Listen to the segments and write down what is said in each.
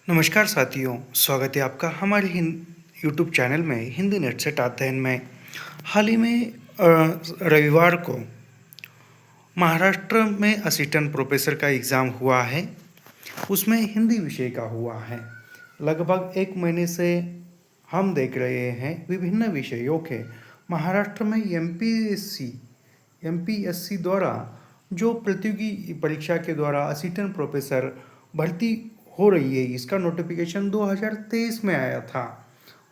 नमस्कार साथियों, स्वागत है आपका हमारे यूट्यूब चैनल में हिंदी नेट सेट अध्ययन में। हाल ही में रविवार को महाराष्ट्र में असिस्टेंट प्रोफेसर का एग्ज़ाम हुआ है। उसमें हिंदी विषय का हुआ है। लगभग एक महीने से हम देख रहे हैं विभिन्न विषयों के महाराष्ट्र में एमपीएससी द्वारा जो प्रतियोगी परीक्षा के द्वारा असिस्टेंट प्रोफेसर भर्ती हो रही है, इसका नोटिफिकेशन 2023 में आया था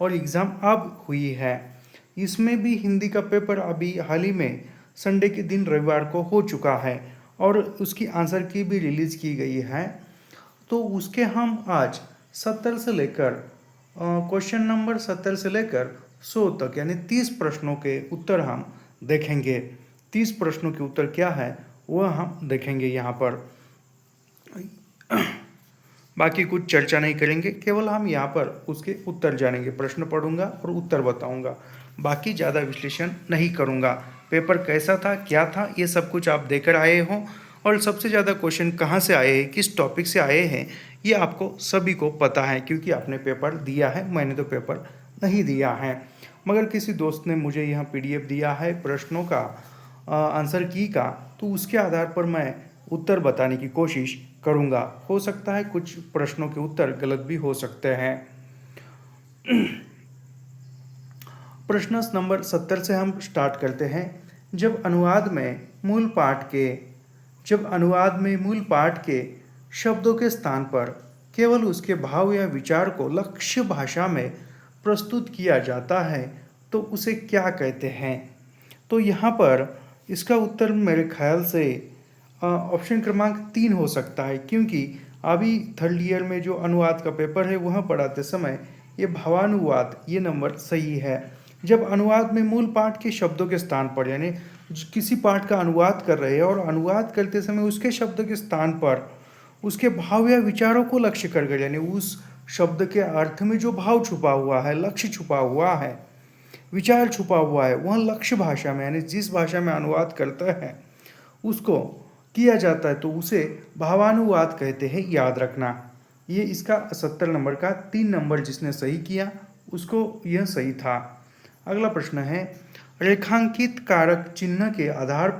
और एग्ज़ाम अब हुई है। इसमें भी हिंदी का पेपर अभी हाल ही में संडे के दिन रविवार को हो चुका है और उसकी आंसर की भी रिलीज़ की गई है। तो उसके हम आज 70 से लेकर क्वेश्चन नंबर 70 से लेकर 100 तक यानी 30 प्रश्नों के उत्तर हम देखेंगे। 30 प्रश्नों के उत्तर क्या है वह हम देखेंगे यहाँ पर। बाकी कुछ चर्चा नहीं करेंगे, केवल हम यहाँ पर उसके उत्तर जानेंगे। प्रश्न पढ़ूंगा और उत्तर बताऊंगा, बाकी ज़्यादा विश्लेषण नहीं करूंगा। पेपर कैसा था, क्या था, ये सब कुछ आप देकर आए हो और सबसे ज़्यादा क्वेश्चन कहाँ से आए हैं, किस टॉपिक से आए हैं, ये आपको सभी को पता है क्योंकि आपने पेपर दिया है। मैंने तो पेपर नहीं दिया है, मगर किसी दोस्त ने मुझे यहाँ PDF दिया है प्रश्नों का, आंसर की का, तो उसके आधार पर मैं उत्तर बताने की कोशिश करूँगा। हो सकता है कुछ प्रश्नों के उत्तर गलत भी हो सकते हैं। प्रश्न नंबर 70 से हम स्टार्ट करते हैं। जब अनुवाद में मूल पाठ के शब्दों के स्थान पर केवल उसके भाव या विचार को लक्ष्य भाषा में प्रस्तुत किया जाता है तो उसे क्या कहते हैं? तो यहाँ पर इसका उत्तर मेरे ख्याल से ऑप्शन क्रमांक 3 हो सकता है, क्योंकि अभी थर्ड ईयर में जो अनुवाद का पेपर है वहाँ पढ़ाते समय ये भावानुवाद ये नंबर सही है। जब अनुवाद में मूल पाठ के शब्दों के स्थान पर यानी किसी पाठ का अनुवाद कर रहे हैं और अनुवाद करते समय उसके शब्द के स्थान पर उसके भाव या विचारों को लक्ष्य कर गए, यानी उस शब्द के अर्थ में जो भाव छुपा हुआ है, लक्ष्य छुपा हुआ है, विचार छुपा हुआ है, वह लक्ष्य भाषा में यानी जिस भाषा में अनुवाद करता है उसको किया जाता है तो उसे भावानुवाद कहते हैं। याद रखना, ये इसका 70 नंबर का 3 नंबर जिसने सही किया उसको यह सही था। अगला प्रश्न है, रेखांकित कारक चिन्ह के आधार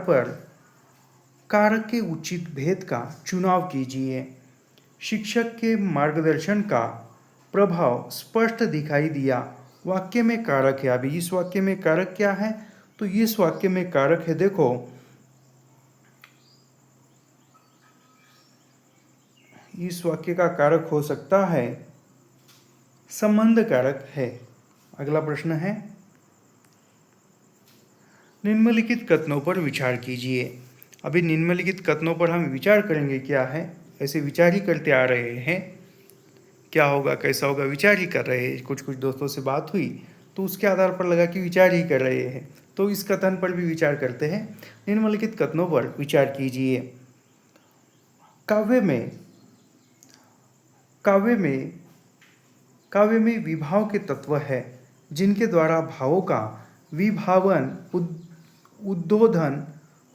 पर कारक के उचित भेद का चुनाव कीजिए। शिक्षक के मार्गदर्शन का प्रभाव स्पष्ट दिखाई दिया। वाक्य में कारक है। अभी इस वाक्य में कारक क्या है? तो इस वाक्य में कारक है, देखो, इस वाक्य का कारक हो सकता है संबंध कारक है। अगला प्रश्न है, निम्नलिखित कथनों पर विचार कीजिए। अभी निम्नलिखित कथनों पर हम विचार करेंगे। क्या है? ऐसे विचार ही करते आ रहे हैं। क्या होगा, कैसा होगा, विचार ही कर रहे हैं। कुछ दोस्तों से बात हुई तो उसके आधार पर लगा कि विचार ही कर रहे हैं, तो इस कथन पर भी विचार करते हैं। निम्नलिखित कथनों पर विचार कीजिए। काव्य में विभाव के तत्व है जिनके द्वारा भावों का विभावन उद्बोधन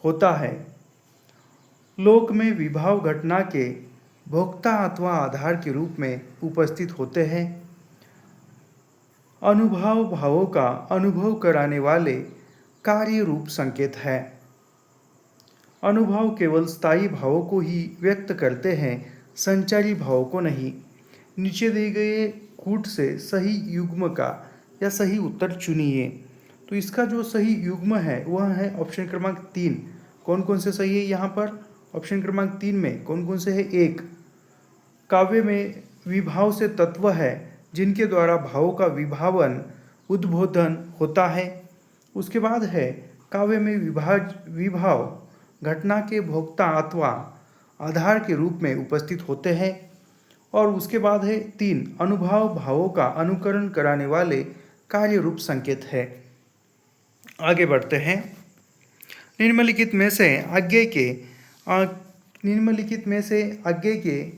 होता है। लोक में विभाव घटना के भोक्ता अथवा आधार के रूप में उपस्थित होते हैं। अनुभाव भावों का अनुभव कराने वाले कार्य रूप संकेत है। अनुभव केवल स्थायी भावों को ही व्यक्त करते हैं, संचारी भावों को नहीं। नीचे दिए गए कूट से सही युग्म का या सही उत्तर चुनिए। तो इसका जो सही युग्म है वह है ऑप्शन क्रमांक 3। कौन कौन से सही है यहाँ पर? ऑप्शन क्रमांक 3 में कौन कौन से है? 1, काव्य में विभाव से तत्व है जिनके द्वारा भावों का विभावन उद्बोधन होता है। उसके बाद है काव्य में विभाव घटना के भोक्ता अथवा आधार के रूप में उपस्थित होते हैं। और उसके बाद है 3, अनुभाव भावों का अनुकरण कराने वाले कार्य रूप संकेत है। आगे बढ़ते हैं। निम्नलिखित में से आगे के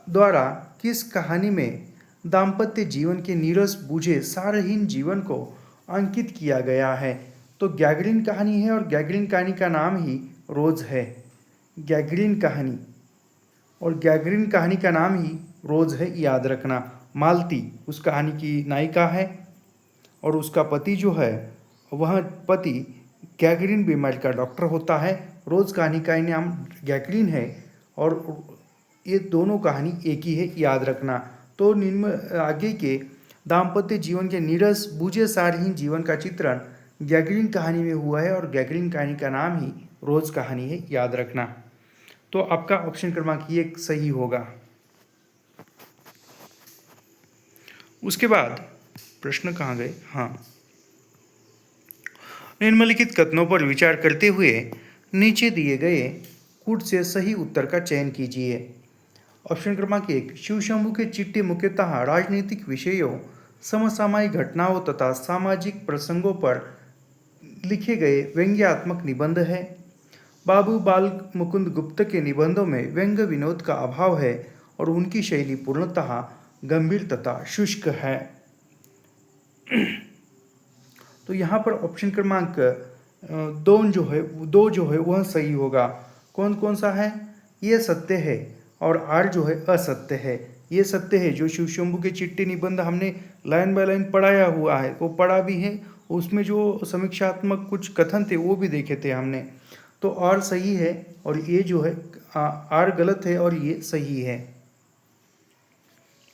द्वारा किस कहानी में दाम्पत्य जीवन के नीरस बूझे सारहीन जीवन को अंकित किया गया है? तो गैगरीन कहानी है और गैगरीन कहानी का नाम ही रोज है। गैगरीन कहानी और गैगरिन कहानी का नाम ही रोज़ है, याद रखना। मालती उस कहानी की नायिका है और उसका पति जो है वह पति गैगरिन बीमारी का डॉक्टर होता है। रोज़ कहानी का नाम गैगरिन है और ये दोनों कहानी एक ही है, याद रखना। तो निम्न आगे के दाम्पत्य जीवन के नीरस बूझे सारहीन जीवन का चित्रण गैगरिन कहानी में हुआ है और गैगरिन कहानी का नाम ही रोज़ कहानी है, याद रखना। तो आपका ऑप्शन क्रमांक ये सही होगा। उसके बाद प्रश्न कहाँ गए, हाँ, निम्नलिखित कथनों पर विचार करते हुए नीचे दिए गए कूट से सही उत्तर का चयन कीजिए। ऑप्शन क्रमांक 1, शिवशंभू के चिट्ठी मुख्यतः राजनीतिक विषयों, समसामयिक घटनाओं तथा सामाजिक प्रसंगों पर लिखे गए व्यंग्यात्मक निबंध है। बाबू बाल मुकुंद गुप्त के निबंधों में व्यंग्य विनोद का अभाव है और उनकी शैली पूर्णतः गंभीर तथा शुष्क है। तो यहाँ पर ऑप्शन क्रमांक दो जो है वह सही होगा। कौन कौन सा है? ये सत्य है और आर जो है असत्य है। ये सत्य है, जो शिवशंभू के चिट्ठी निबंध हमने लाइन बाय लाइन पढ़ाया हुआ है, वो पढ़ा भी है, उसमें जो समीक्षात्मक कुछ कथन थे वो भी देखे थे हमने। तो आर सही है और ये जो है आर गलत है और ये सही है।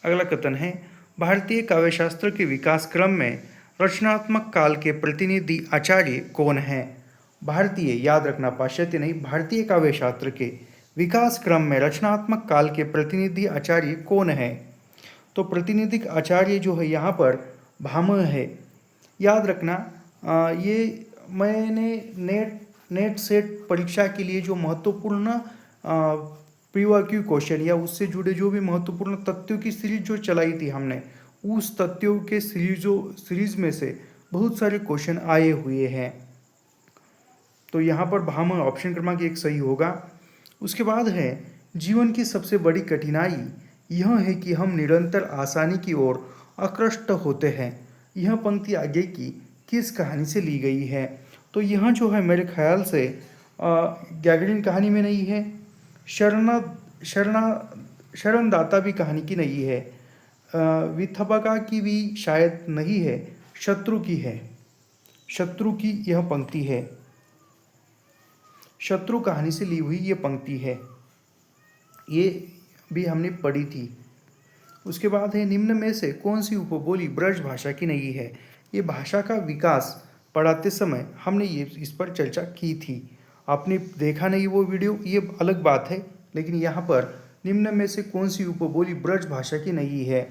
अगला कथन है, भारतीय काव्यशास्त्र के विकास क्रम में रचनात्मक काल के प्रतिनिधि आचार्य कौन है? भारतीय, याद रखना, पाश्चात्य नहीं, भारतीय काव्यशास्त्र के विकास क्रम में रचनात्मक काल के प्रतिनिधि आचार्य कौन है? तो प्रतिनिधिक आचार्य जो है यहाँ पर भामह है, याद रखना। ये मैंने नेट सेट परीक्षा के लिए जो महत्वपूर्ण प्रीवाक्यू क्वेश्चन या उससे जुड़े जो भी महत्वपूर्ण तथ्यों की सीरीज जो चलाई थी हमने, उस तथ्यों के सीरीज में से बहुत सारे क्वेश्चन आए हुए हैं। तो यहाँ पर भामह ऑप्शन क्रमांक 1 सही होगा। उसके बाद है, जीवन की सबसे बड़ी कठिनाई यह है कि हम निरंतर आसानी की ओर आकृष्ट होते हैं। यह पंक्ति आगे की किस कहानी से ली गई है? तो यह जो है मेरे ख्याल से गैगरिन कहानी में नहीं है, शरणदाता भी कहानी की नहीं है, विथबका की भी शायद नहीं है, शत्रु की है। शत्रु की यह पंक्ति है, शत्रु कहानी से ली हुई ये पंक्ति है, ये भी हमने पढ़ी थी। उसके बाद है, निम्न में से कौन सी उपबोली ब्रज भाषा की नहीं है? ये भाषा का विकास पढ़ाते समय हमने ये इस पर चर्चा की थी। आपने देखा नहीं वो वीडियो, ये अलग बात है, लेकिन यहाँ पर निम्न में से कौन सी उपबोली ब्रज भाषा की नहीं है?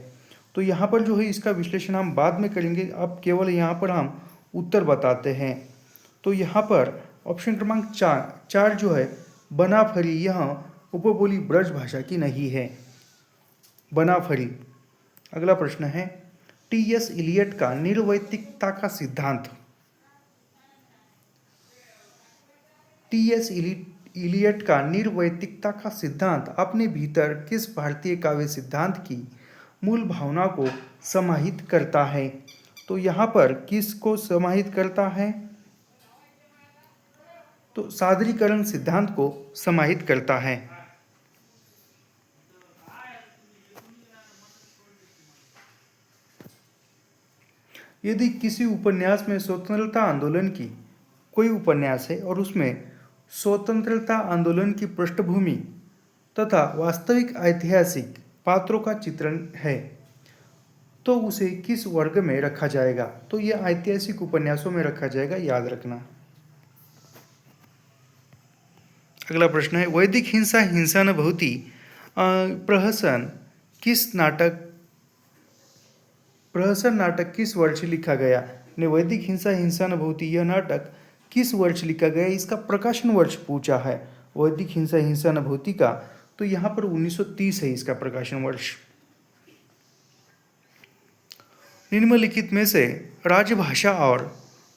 तो यहाँ पर जो है इसका विश्लेषण हम बाद में करेंगे, अब केवल यहाँ पर हम उत्तर बताते हैं। तो यहाँ पर ऑप्शन क्रमांक 4 जो है बनाफरी, यह उपबोली ब्रज भाषा की नहीं है, बनाफरी। अगला प्रश्न है, टी.एस. इलियट का निर्वैयक्तिकता का सिद्धांत। टी.एस. इलियट का निर्वैयक्तिकता का सिद्धांत अपने भीतर किस भारतीय काव्य सिद्धांत की मूल भावना को समाहित करता है? तो यहाँ पर किस को समाहित करता है? तो सादरीकरण सिद्धांत को समाहित करता है। यदि किसी उपन्यास में स्वतंत्रता आंदोलन की, कोई उपन्यास है और उसमें स्वतंत्रता आंदोलन की पृष्ठभूमि तथा वास्तविक ऐतिहासिक पात्रों का चित्रण है, तो उसे किस वर्ग में रखा जाएगा? तो यह ऐतिहासिक उपन्यासों में रखा जाएगा, याद रखना। अगला प्रश्न है, वैदिक हिंसा हिंसा न भवति प्रहसन नाटक किस वर्ष लिखा गया? ने वैदिक हिंसा हिंसा न भवति यह नाटक किस वर्ष लिखा गया? इसका प्रकाशन वर्ष पूछा है, वैदिक हिंसा हिंसा न भवति का। तो यहाँ पर 1930 है इसका प्रकाशन वर्ष। निम्नलिखित में से राजभाषा और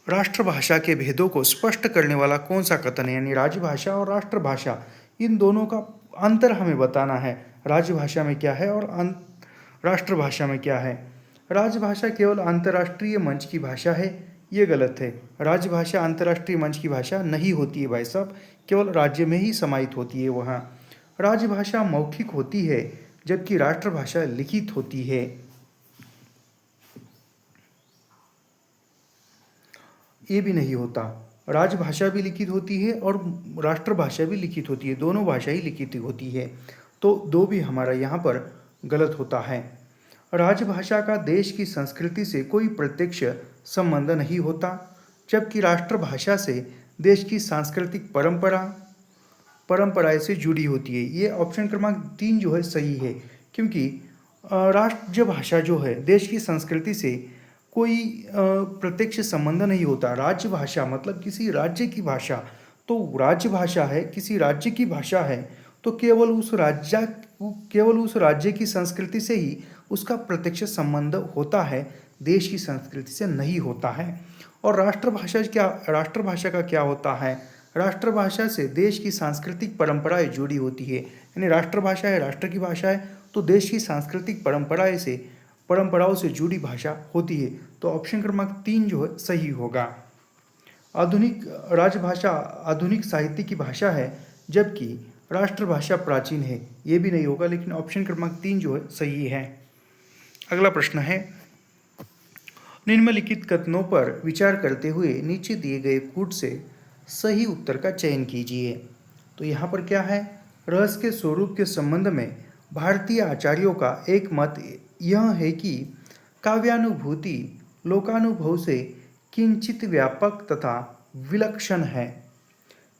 राष्ट्रभाषा के भेदों को स्पष्ट करने वाला कौन सा कथन है? यानी राजभाषा और राष्ट्रभाषा, इन दोनों का अंतर हमें बताना है। राजभाषा में क्या है और राष्ट्रभाषा में क्या है? राजभाषा केवल अंतर्राष्ट्रीय मंच की भाषा है, ये गलत है। राजभाषा अंतर्राष्ट्रीय मंच की भाषा नहीं होती है भाई साहब, केवल राज्य में ही समाहित होती है वहाँ। राजभाषा मौखिक होती है जबकि राष्ट्रभाषा लिखित होती है। ये भी नहीं होता। राजभाषा भी लिखित होती है और राष्ट्रभाषा भी लिखित होती है, दोनों भाषा ही लिखित होती है। तो दो भी हमारा यहाँ पर गलत होता है। राजभाषा का देश की संस्कृति से कोई प्रत्यक्ष संबंध नहीं होता, जबकि राष्ट्रभाषा से देश की सांस्कृतिक परंपराएं से जुड़ी होती है। ये ऑप्शन क्रमांक 3 जो है सही है, क्योंकि राष्ट्र भाषा जो है देश की संस्कृति से कोई प्रत्यक्ष संबंध नहीं होता। राज्य भाषा मतलब किसी राज्य की भाषा, तो राज्य भाषा है, किसी राज्य की भाषा है, तो केवल उस राज्य की संस्कृति से ही उसका प्रत्यक्ष संबंध होता है, देश की संस्कृति से नहीं होता है। और राष्ट्रभाषा का क्या होता है? राष्ट्रभाषा से देश की सांस्कृतिक परंपराएं जुड़ी होती है, यानी राष्ट्रभाषा है, राष्ट्र की भाषा है, तो देश की सांस्कृतिक परंपराओं से जुड़ी भाषा होती है। तो ऑप्शन क्रमांक 3 जो है सही होगा। राजभाषा आधुनिक साहित्य की भाषा है, जबकि राष्ट्रभाषा प्राचीन है। ये भी नहीं होगा, लेकिन ऑप्शन क्रमांक 3 जो है सही है। अगला प्रश्न है, निम्नलिखित कथनों पर विचार करते हुए नीचे दिए गए कूट से सही उत्तर का चयन कीजिए। तो यहाँ पर क्या है? रहस्य के स्वरूप के संबंध में भारतीय आचार्यों का एक मत यह है कि काव्यानुभूति लोकानुभव से किंचित व्यापक तथा विलक्षण है।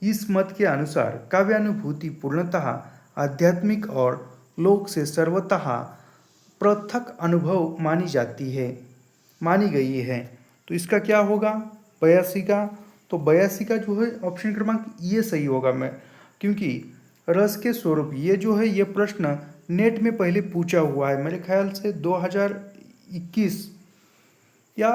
इस मत के अनुसार काव्यानुभूति पूर्णतः आध्यात्मिक और लोक से सर्वतः पृथक अनुभव मानी गई है। तो इसका क्या होगा? 82 का। तो 82 का जो है ऑप्शन क्रमांक ये सही होगा। क्योंकि रस के स्वरूप ये जो है ये प्रश्न नेट में पहले पूछा हुआ है, मेरे ख्याल से 2021 या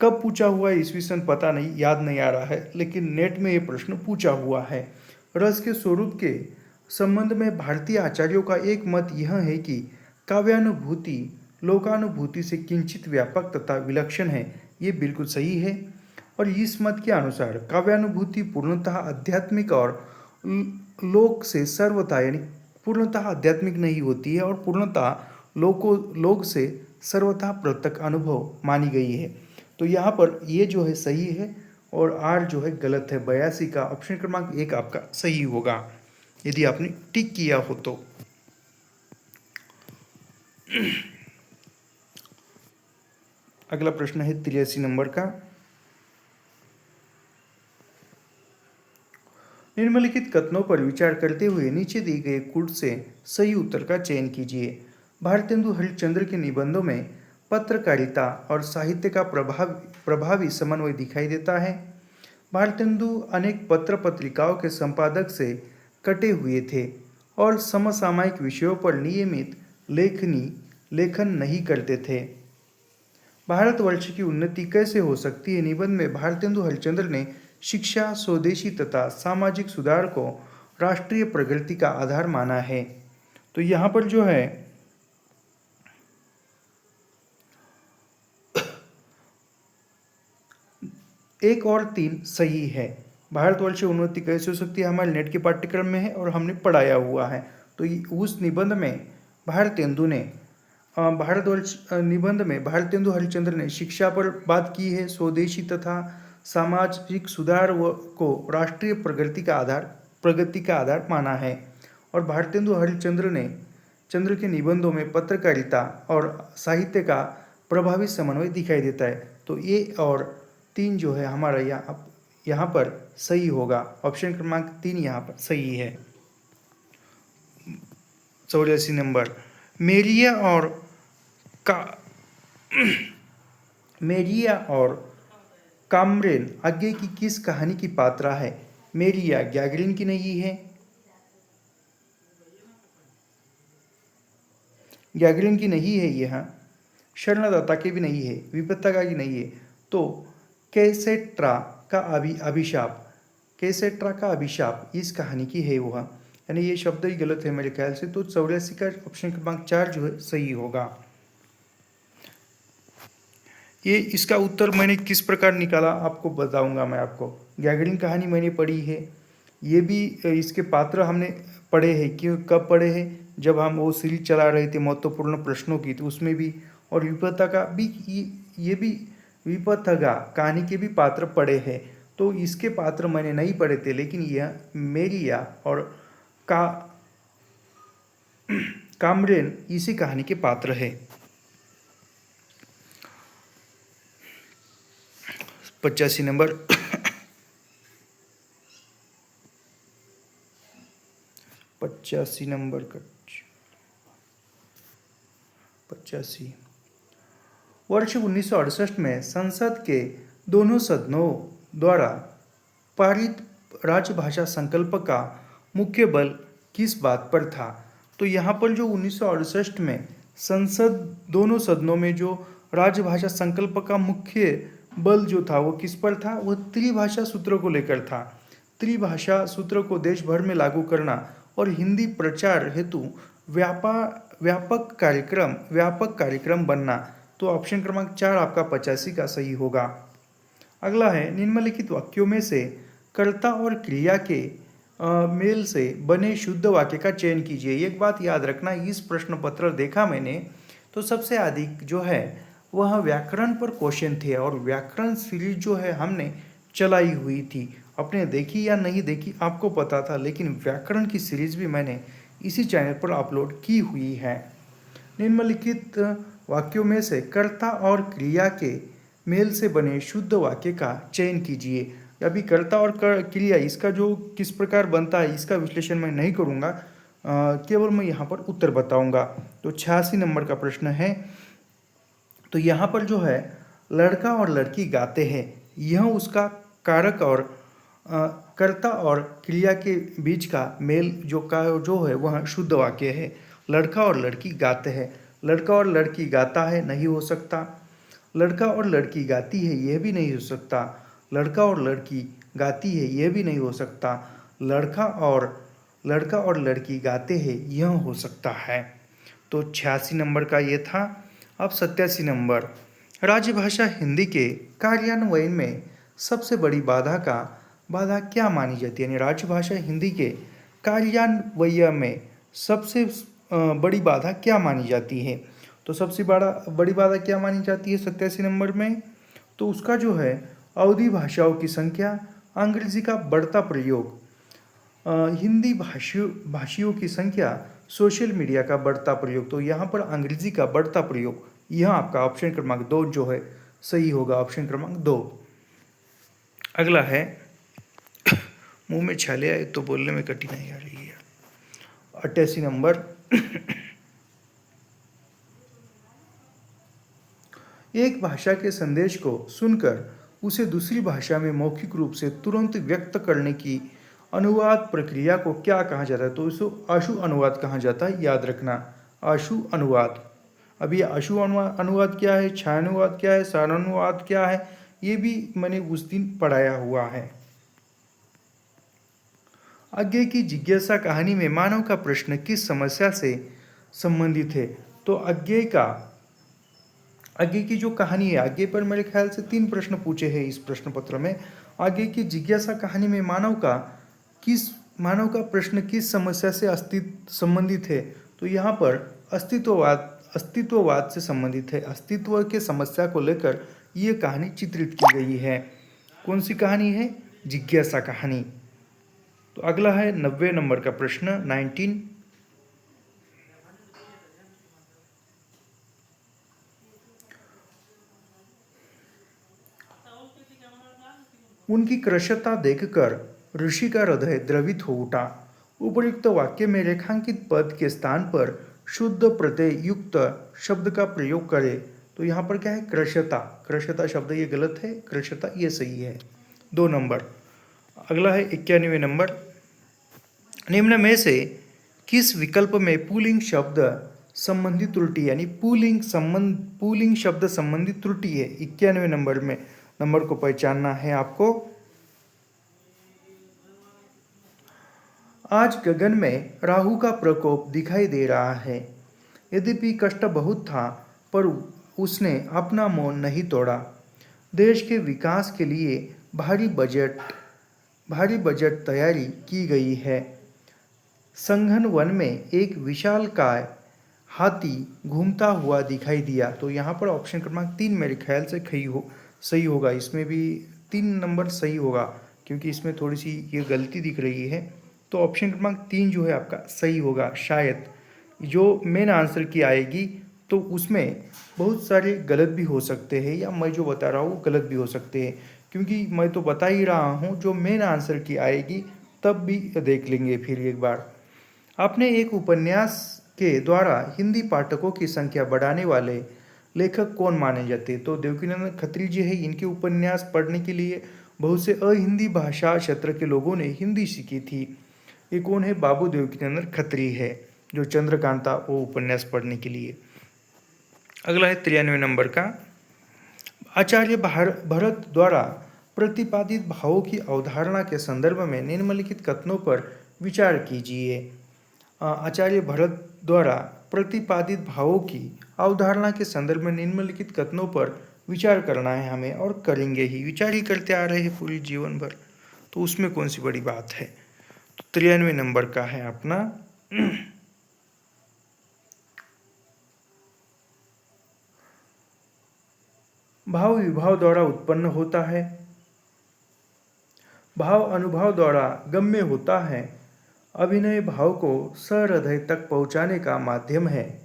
कब पूछा हुआ है, ईस्वी सन पता नहीं, याद नहीं आ रहा है, लेकिन नेट में ये प्रश्न पूछा हुआ है। रस के स्वरूप के संबंध में भारतीय आचार्यों का एक मत यह है कि काव्यानुभूति लोकानुभूति से किंचित व्यापक तथा विलक्षण है। ये बिल्कुल सही है। और इस मत के अनुसार काव्यानुभूति पूर्णतः आध्यात्मिक और लोक से सर्वथा, यानी पूर्णतः आध्यात्मिक नहीं होती है और पूर्णतः लोक से सर्वथा पृथक अनुभव मानी गई है। तो यहाँ पर ये जो है सही है और आर जो है गलत है। 82 का ऑप्शन क्रमांक 1 आपका सही होगा, यदि आपने टिक किया हो तो। अगला प्रश्न है 83 नंबर का, निम्नलिखित कथनों पर विचार करते हुए नीचे दिए गए कूट से सही उत्तर का चयन कीजिए। भारतेंदु हरिश्चंद्र के निबंधों में पत्रकारिता और साहित्य का प्रभावी समन्वय दिखाई देता है। भारतेंदु अनेक पत्र पत्रिकाओं के संपादक से कटे हुए थे और समसामयिक विषयों पर नियमित लेखन नहीं करते थे। भारतवर्ष की उन्नति कैसे हो सकती है निबंध में भारतेंदु हरिश्चंद्र ने शिक्षा, स्वदेशी तथा सामाजिक सुधार को राष्ट्रीय प्रगति का आधार माना है। तो यहाँ पर जो है 1 और 3 सही है। भारतवर्ष उन्नति कैसे हो सकती है हमारे नेट के पाठ्यक्रम में है और हमने पढ़ाया हुआ है। तो उस निबंध में भारतेंदु हरिश्चंद्र ने शिक्षा पर बात की है, स्वदेशी तथा सामाजिक सुधार को राष्ट्रीय प्रगति का आधार माना है। और भारतेंदु हरिश्चंद्र के निबंधों में पत्रकारिता और साहित्य का प्रभावी समन्वय दिखाई देता है। तो ये और 3 जो है हमारा यहाँ पर सही होगा। ऑप्शन क्रमांक 3 यहाँ पर सही है। 84 नंबर, मेरिया और कामरेन आगे की किस कहानी की पात्रा है? मेरिया गैगरिन की नहीं है, गैगरिन की नहीं है, यह शरणदाता की भी नहीं है, विपत्तिका की नहीं है। तो कैसेट्रा का अभिशाप इस कहानी की है वह, यानी ये शब्द ही गलत है मेरे ख्याल से। तो 84 का ऑप्शन क्रमांक 4 जो है सही होगा। ये इसका उत्तर मैंने किस प्रकार निकाला आपको बताऊंगा मैं आपको। गैगरिन कहानी मैंने पढ़ी है, ये भी इसके पात्र हमने पढ़े हैं। क्यों, कब पढ़े हैं? जब हम वो सीरीज चला रहे थे महत्वपूर्ण प्रश्नों की, तो उसमें भी। और विपथगा भी, ये भी विपथगा कहानी के भी पात्र पढ़े हैं। तो इसके पात्र मैंने नहीं पढ़े थे, लेकिन यह मेरिया और का कामरेन इसी कहानी के पात्र है। 85 नंबर 85 नंबर का 85 वर्ष 1968 में संसद के दोनों सदनों द्वारा पारित राजभाषा संकल्प का मुख्य बल किस बात पर था? तो यहाँ पर जो 1968 में संसद दोनों सदनों में जो राजभाषा संकल्प का मुख्य बल जो था वो किस पर था? वो त्रिभाषा सूत्र को लेकर था। त्रिभाषा सूत्र को देश भर में लागू करना और हिंदी प्रचार हेतु व्यापक कार्यक्रम बनना। तो ऑप्शन क्रमांक 4 आपका 85 का सही होगा। अगला है, निम्नलिखित वाक्यों में से कर्ता और क्रिया के मेल से बने शुद्ध वाक्य का चयन कीजिए। एक बात याद रखना, इस प्रश्न पत्र देखा मैंने तो सबसे अधिक जो है वह व्याकरण पर क्वेश्चन थे, और व्याकरण सीरीज जो है हमने चलाई हुई थी। आपने देखी या नहीं देखी आपको पता था, लेकिन व्याकरण की सीरीज भी मैंने इसी चैनल पर अपलोड की हुई है। निम्नलिखित वाक्यों में से कर्ता और क्रिया के मेल से बने शुद्ध वाक्य का चयन कीजिए। अभी कर्ता और क्रिया इसका जो किस प्रकार बनता है इसका विश्लेषण मैं नहीं करूँगा, केवल मैं यहाँ पर उत्तर बताऊँगा। तो 86 नंबर का प्रश्न है, तो यहाँ पर जो है लड़का और लड़की गाते हैं, यह उसका कारक और कर्ता और क्रिया के बीच का मेल जो है वह शुद्ध वाक्य है। लड़का और लड़की गाते हैं, लड़का और लड़की गाता है नहीं हो सकता। लड़का और लड़की गाती है यह भी नहीं हो सकता। लड़का और लड़की गाती है यह भी नहीं हो सकता। लड़का और लड़की गाते हैं यह हो सकता है। तो 86 नंबर का ये था। अब 87 नंबर, राजभाषा हिंदी के कार्यान्वयन में सबसे बड़ी बाधा क्या मानी जाती है? यानी राजभाषा हिंदी के कार्यान्वयन में सबसे बड़ी बाधा क्या मानी जाती है? तो सबसे बड़ी बाधा क्या मानी जाती है 87 नंबर में? तो उसका जो है अवधी भाषाओं की संख्या, अंग्रेजी का बढ़ता प्रयोग, हिंदी भाषियों की संख्या, सोशल मीडिया का बढ़ता प्रयोग। तो यहाँ पर अंग्रेजी का बढ़ता प्रयोग, यह आपका ऑप्शन क्रमांक 2 जो है सही होगा, ऑप्शन क्रमांक 2। अगला है, मुंह में छाले आए तो बोलने में कठिनाई आ रही है। 88 नंबर, एक भाषा के संदेश को सुनकर उसे दूसरी भाषा में मौखिक रूप से तुरंत व्यक्त करने की अनुवाद प्रक्रिया को क्या कहा जाता है? तो इसको आशु अनुवाद कहा जाता है, याद रखना, आशु अनुवाद। अभी आशु अनुवाद क्या है, छायानुवाद क्या है, सारानुवाद क्या है, ये भी मैंने उस दिन पढ़ाया हुआ है। आगे की जिज्ञासा कहानी में मानव का प्रश्न किस समस्या से संबंधित है? तो आगे की जो कहानी है, आगे पर मेरे ख्याल से 3 प्रश्न पूछे हैं इस प्रश्न पत्र में। आगे की जिज्ञासा कहानी में मानव का प्रश्न किस समस्या से संबंधित है? तो यहाँ पर अस्तित्ववाद से संबंधित है। अस्तित्व के समस्या को लेकर ये कहानी चित्रित की गई है। कौन सी कहानी है? जिज्ञासा कहानी। तो अगला है 90 नंबर का प्रश्न, 19। उनकी कृशता देखकर ऋषि का हृदय द्रवित हो उठा। उपर्युक्त वाक्य में रेखांकित पद के स्थान पर शुद्ध प्रत्यय युक्त शब्द का प्रयोग करें। तो यहाँ पर क्या है? कृशता। कृशता शब्द ये गलत है, कृशता ये सही है, 2 नंबर। अगला है 91 नंबर, निम्न में से किस विकल्प में पुल्लिंग शब्द संबंधी त्रुटि, यानी पुल्लिंग शब्द संबंधी त्रुटि है? 91 नंबर को पहचानना है आपको। आज गगन में राहु का प्रकोप दिखाई दे रहा है। यद्यपि कष्ट बहुत था, पर उसने अपना मौन नहीं तोड़ा। देश के विकास के लिए भारी बजट तैयारी की गई है। संघन वन में एक विशालकाय हाथी घूमता हुआ दिखाई दिया। तो यहाँ पर ऑप्शन क्रमांक 3 मेरे ख्याल से सही होगा। इसमें भी 3 नंबर सही होगा, क्योंकि इसमें थोड़ी सी ये गलती दिख रही है। तो ऑप्शन क्रमांक 3 जो है आपका सही होगा। शायद जो मेन आंसर की आएगी तो उसमें बहुत सारे गलत भी हो सकते हैं, या मैं जो बता रहा हूँ गलत भी हो सकते हैं, क्योंकि मैं तो बता ही रहा हूँ जो मेन आंसर की आएगी तब भी देख लेंगे फिर एक बार। आपने एक उपन्यास के द्वारा हिंदी पाठकों की संख्या बढ़ाने वाले लेखक कौन माने जाते हैं? तो देवकीनंदन खत्री जी है। इनके उपन्यास पढ़ने के लिए बहुत से अहिंदी भाषा क्षेत्र के लोगों ने हिंदी सीखी थी। ये कौन है? बाबू देवकीनंदन खत्री है, जो चंद्रकांता वो उपन्यास पढ़ने के लिए। अगला है 93 नंबर का। आचार्य भरत द्वारा प्रतिपादित भावों की अवधारणा के संदर्भ में निम्नलिखित कथनों पर विचार कीजिए। आचार्य भरत द्वारा प्रतिपादित भावों की अवधारणा के संदर्भ में निम्नलिखित कथनों पर विचार करना है हमें, और करेंगे ही, विचार ही करते आ रहे हैं पूरी जीवन भर, तो उसमें कौन सी बड़ी बात है। तो 93 नंबर का है अपना। भाव विभाव द्वारा उत्पन्न होता है, भाव अनुभव द्वारा गम्य होता है, अभिनय भाव को सहृदय तक पहुंचाने का माध्यम है,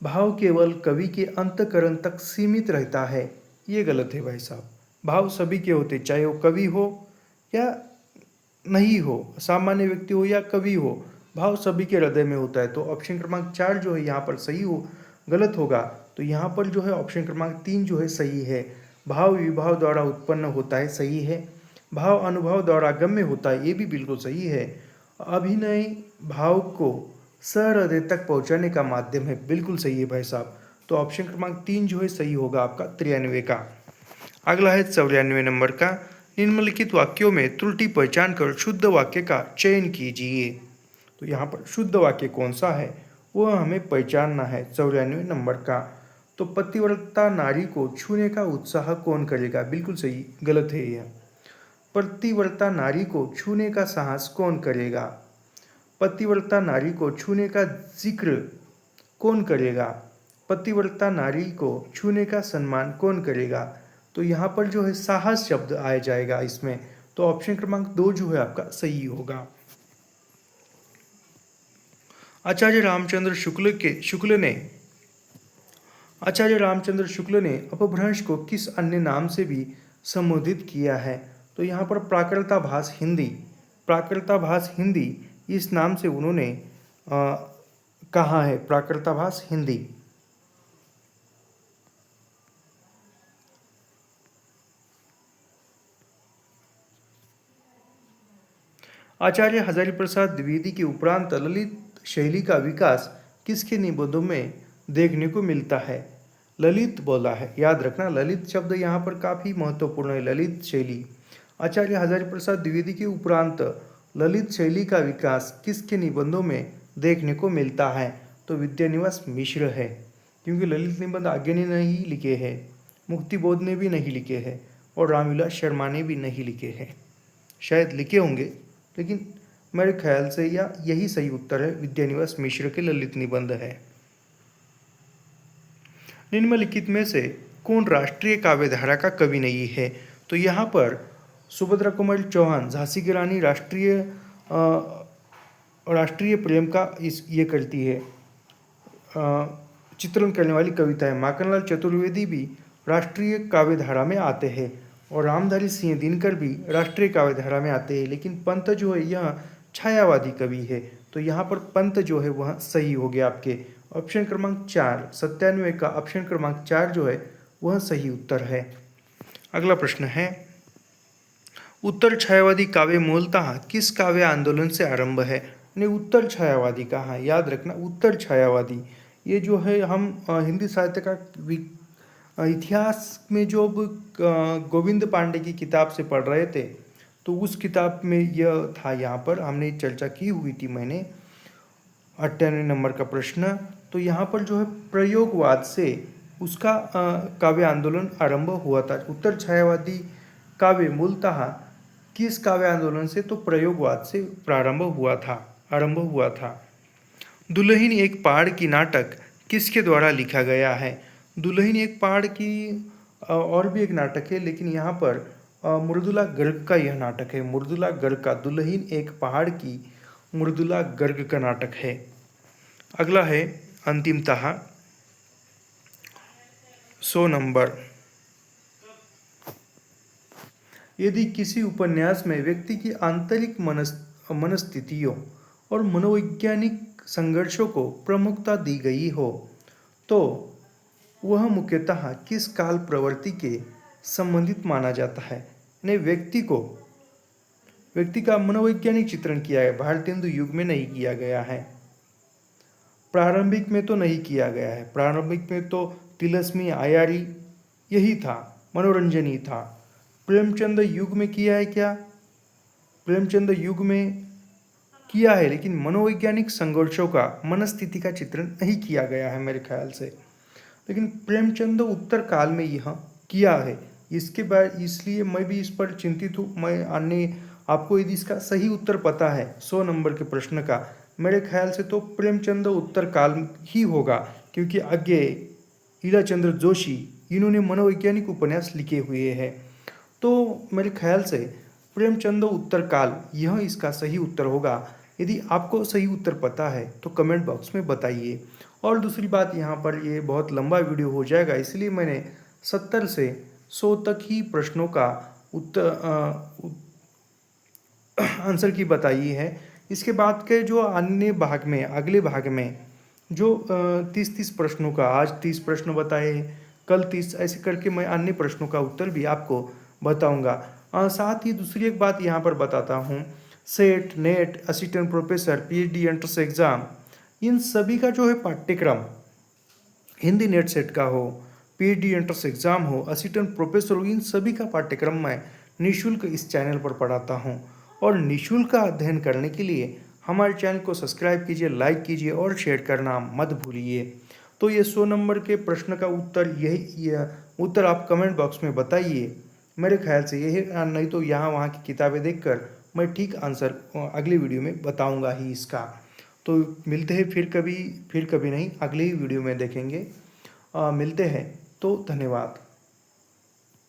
भाव केवल कवि के अंतःकरण तक सीमित रहता है। ये गलत है भाई साहब। भाव सभी के होते, चाहे वो कवि हो या नहीं हो, सामान्य व्यक्ति हो या कवि हो, भाव सभी के हृदय में होता है। तो ऑप्शन क्रमांक 4 जो है यहाँ पर सही हो, गलत होगा। तो यहाँ पर जो है ऑप्शन क्रमांक 3 जो है सही है। भाव विभाव द्वारा उत्पन्न होता है, सही है। भाव अनुभव द्वारा गम्य होता है, ये भी बिल्कुल सही है। अभिनय भाव को सहृदय तक पहुँचाने का माध्यम है, बिल्कुल सही है भाई साहब। तो ऑप्शन क्रमांक 3 जो है सही होगा आपका 93 का। अगला है 94 नंबर का। निम्नलिखित वाक्यों में त्रुटि पहचान कर शुद्ध वाक्य का चयन कीजिए। तो यहाँ पर शुद्ध वाक्य कौन सा है वो हमें पहचानना है। 94 नंबर का। तो पतिव्रता नारी को छूने का उत्साह कौन करेगा? बिल्कुल सही, गलत है यह। पतिव्रता नारी को छूने का साहस कौन करेगा? पतिव्रता नारी को छूने का जिक्र कौन करेगा? पतिव्रता नारी को छूने का सम्मान कौन करेगा? तो यहाँ पर जो है साहस शब्द आ जाएगा इसमें। तो ऑप्शन क्रमांक 2 जो है आपका सही होगा। आचार्य रामचंद्र शुक्ल ने अपभ्रंश को किस अन्य नाम से भी संबोधित किया है? तो यहाँ पर प्राकृताभास हिंदी इस नाम से उन्होंने कहा है, प्राकृताभास हिंदी। आचार्य हजारीप्रसाद द्विवेदी के उपरांत ललित शैली का विकास किसके निबंधों में देखने को मिलता है? ललित बोला है, याद रखना, ललित शब्द यहाँ पर काफ़ी महत्वपूर्ण है। ललित शैली। आचार्य हजारीप्रसाद द्विवेदी के उपरांत ललित शैली का विकास किसके निबंधों में देखने को मिलता है? तो विद्यानिवास मिश्र है, क्योंकि ललित निबंध आगे ने नहीं लिखे हैं, मुक्तिबोध ने भी नहीं लिखे हैं, और रामविलास शर्मा ने भी नहीं लिखे हैं। शायद लिखे होंगे, लेकिन मेरे ख्याल से या यही सही उत्तर है, विद्यानिवास मिश्र के ललित निबंध है। निम्नलिखित में से कौन राष्ट्रीय काव्यधारा का कवि नहीं है? तो यहाँ पर सुभद्रा कुमारी चौहान झांसी की रानी राष्ट्रीय प्रेम का ये करती है, चित्रण करने वाली कविता है। माखनलाल चतुर्वेदी भी राष्ट्रीय काव्यधारा में आते हैं, और रामधारी सिंह दिनकर भी राष्ट्रीय काव्यधारा में आते हैं। लेकिन पंत जो है यह छायावादी कवि है। तो यहाँ पर पंत जो है वह सही हो गया आपके। ऑप्शन क्रमांक 4, 97 का ऑप्शन क्रमांक 4 जो है वह सही उत्तर है। अगला प्रश्न है, उत्तर छायावादी काव्य मूलतः किस काव्य आंदोलन से आरंभ है? ने उत्तर छायावादी कहा, याद रखना, उत्तर छायावादी। ये जो है हम हिंदी साहित्य का इतिहास में जो गोविंद पांडे की किताब से पढ़ रहे थे, तो उस किताब में यह था, यहाँ पर हमने चर्चा की हुई थी मैंने। 98 नंबर का प्रश्न। तो यहाँ पर जो है प्रयोगवाद से उसका काव्य आंदोलन आरंभ हुआ था। उत्तर छायावादी काव्य मूलतः किस काव्य आंदोलन से? तो प्रयोगवाद से आरंभ हुआ था। दुल्हन एक पहाड़ की नाटक किसके द्वारा लिखा गया है? दुल्हन एक पहाड़ की और भी एक नाटक है, लेकिन यहाँ पर मृदुला गर्ग का यह नाटक है। मृदुला गर्ग का दुल्हन एक पहाड़ की मृदुला गर्ग का नाटक है। अगला है अंतिमतः 100 नंबर। यदि किसी उपन्यास में व्यक्ति की आंतरिक मनस्थितियों और मनोवैज्ञानिक संघर्षों को प्रमुखता दी गई हो तो वह मुख्यतः किस काल प्रवृत्ति के संबंधित माना जाता है? ने व्यक्ति का मनोवैज्ञानिक चित्रण किया है। भारतेंदु युग में नहीं किया गया है, प्रारंभिक में तो नहीं किया गया है। प्रारंभिक में तो तिलस्मी आयारी यही था, मनोरंजन ही था। प्रेमचंद युग में किया है क्या? प्रेमचंद युग में किया है, लेकिन मनोवैज्ञानिक संघर्षों का, मनस्थिति का चित्रण नहीं किया गया है मेरे ख्याल से। लेकिन प्रेमचंद उत्तर काल में यह किया है। इसके बाद इसलिए मैं भी इस पर चिंतित हूँ। मैं अन्य आपको यदि इसका सही उत्तर पता है 100 नंबर के प्रश्न का, मेरे ख्याल से तो प्रेमचंद उत्तर काल ही होगा, क्योंकि आगे लीलाचंद्र जोशी इन्होंने मनोवैज्ञानिक उपन्यास लिखे हुए हैं। तो मेरे ख्याल से प्रेमचंद उत्तर काल यह इसका सही उत्तर होगा। यदि आपको सही उत्तर पता है तो कमेंट बॉक्स में बताइए। और दूसरी बात, यहाँ पर ये बहुत लंबा वीडियो हो जाएगा, इसलिए मैंने 70 से 100 तक ही प्रश्नों का आंसर की बताई है। इसके बाद के जो अन्य भाग में, अगले भाग में जो 30 प्रश्नों का, आज 30 प्रश्न बताए, कल 30, ऐसे करके मैं अन्य प्रश्नों का उत्तर भी आपको बताऊंगा। साथ ही दूसरी एक बात यहाँ पर बताता हूँ, SET, NET, assistant professor, PhD entrance exam, इन सभी का जो है पाठ्यक्रम, हिंदी नेट सेट का हो, पीएचडी एंट्रेंस एग्ज़ाम हो, असिस्टेंट प्रोफेसर हो, इन सभी का पाठ्यक्रम मैं निःशुल्क इस चैनल पर पढ़ाता हूँ। और निःशुल्क का अध्ययन करने के लिए हमारे चैनल को सब्सक्राइब कीजिए, लाइक कीजिए और शेयर करना मत भूलिए। तो ये 100 नंबर के प्रश्न का उत्तर उत्तर आप कमेंट बॉक्स में बताइए। मेरे ख्याल से यही, नहीं तो यहाँ वहाँ की किताबें देखकर मैं ठीक आंसर अगली वीडियो में बताऊँगा ही इसका। तो मिलते हैं फिर कभी नहीं, अगले ही वीडियो में देखेंगे। मिलते हैं, तो धन्यवाद।